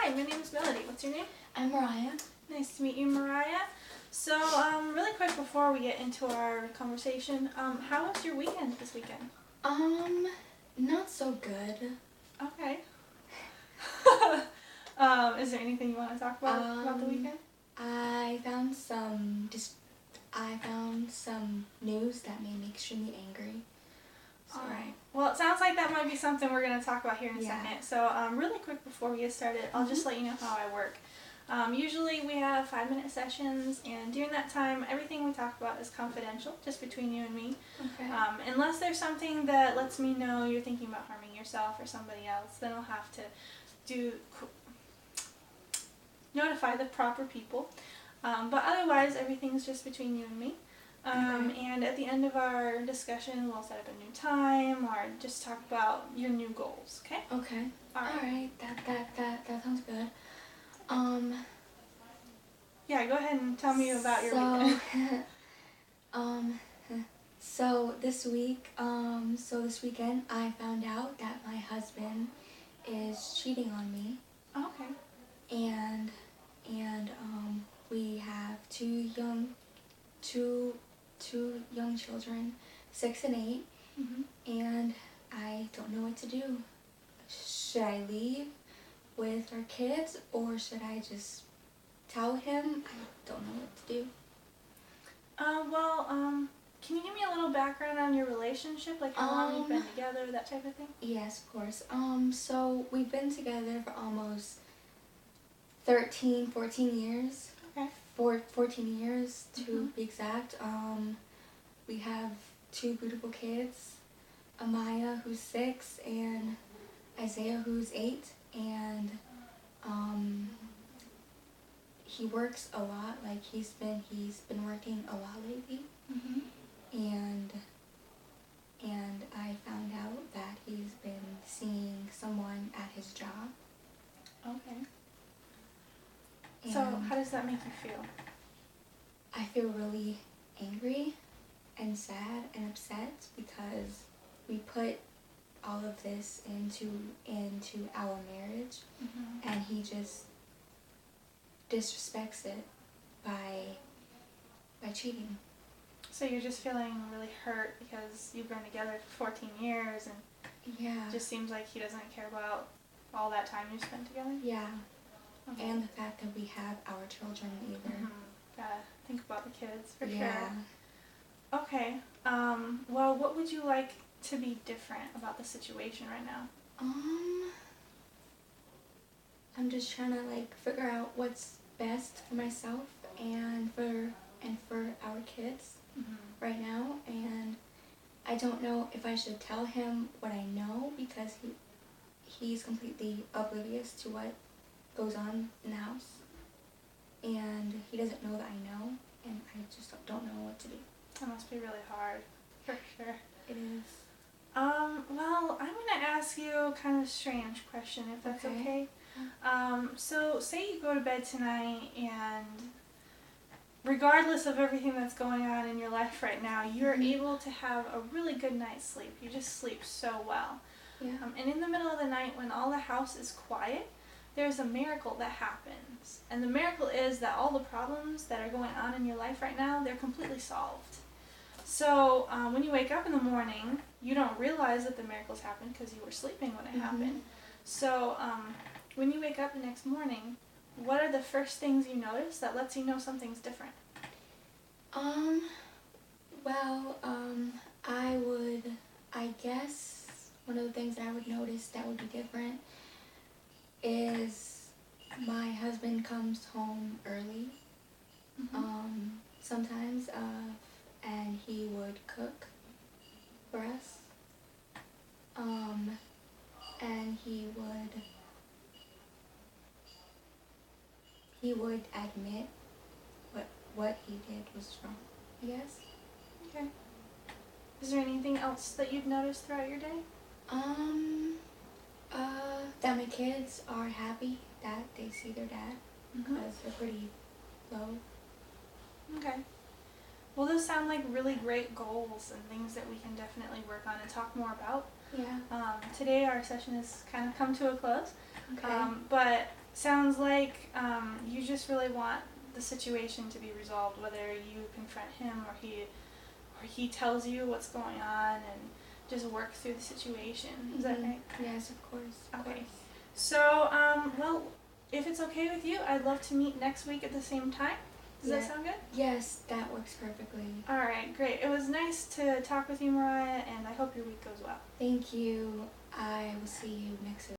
Hi, my name is Melody. What's your name? I'm Mariah. Nice to meet you, Mariah. So, really quick before we get into our conversation, how was your weekend this weekend? Not so good. Okay. Is there anything you want to talk about the weekend? I found some news that made me extremely angry. So. Alright. Well, it sounds like that might be something we're going to talk about here in a Yeah. second. So, really quick before we get started, I'll just let you know how I work. Usually we have 5-minute sessions, and during that time, everything we talk about is confidential, just between you and me. Okay. Unless there's something that lets me know you're thinking about harming yourself or somebody else, then I'll have to notify the proper people. But otherwise, everything's just between you and me. Okay. And at the end of our discussion, we'll set up a new time or just talk about your new goals, okay? Okay. Alright. That sounds good. Yeah, go ahead and tell me about your weekend. So this weekend I found out that my husband is cheating on me. Okay. And we have two young children, 6 and 8, and I don't know what to do. Should I leave with our kids, or should I just tell him? I don't know what to do. Can you give me a little background on your relationship, like how long you've been together, that type of thing? Yes, of course. So we've been together for almost 14 years. Okay. 14 years to be exact. We have 2 beautiful kids, Amaya, who's 6, and Isaiah, who's 8, and he works a lot. Like he's been working a lot lately, and I found out that he's been seeing someone at his job. Okay. And So how does that make you feel? I feel really angry and sad and upset because we put all of this into our marriage, and he just disrespects it by cheating. So you're just feeling really hurt because you've been together for 14 years and Yeah. it just seems like he doesn't care about all that time you spent together? Yeah. Okay. And the fact that we have our children either. Gotta think about the kids, for Yeah. sure. Okay. Well, what would you like to be different about the situation right now? I'm just trying to figure out what's best for myself and for our kids right now, and I don't know if I should tell him what I know because he's completely oblivious to what goes on in the house, and he doesn't know that I know, and I just don't know what to do. That must be really hard, for sure. It is. Well, I'm going to ask you kind of a strange question, if that's okay. So say you go to bed tonight and regardless of everything that's going on in your life right now, you're able to have a really good night's sleep. You just sleep so well. Yeah. And in the middle of the night when all the house is quiet, there's a miracle that happens. And the miracle is that all the problems that are going on in your life right now, they're completely solved. So when you wake up in the morning, you don't realize that the miracle's happened because you were sleeping when it happened. So when you wake up the next morning, what are the first things you notice that lets you know something's different? I guess one of the things that I would notice that would be different is my husband comes home early, sometimes, and he would cook for us, and he would admit what he did was wrong, I guess. Okay. Is there anything else that you've noticed throughout your day? That my kids are happy that they see their dad because they're pretty low. Okay. Well, those sound like really great goals and things that we can definitely work on and talk more about. Yeah. Today our session has kind of come to a close. Okay. But sounds like you just really want the situation to be resolved, whether you confront him or he tells you what's going on, and just work through the situation. Is that right? Yes, of course. Okay. So, well, if it's okay with you, I'd love to meet next week at the same time. Does that sound good? Yes, that works perfectly. All right, great. It was nice to talk with you, Mariah, and I hope your week goes well. Thank you. I will see you next week.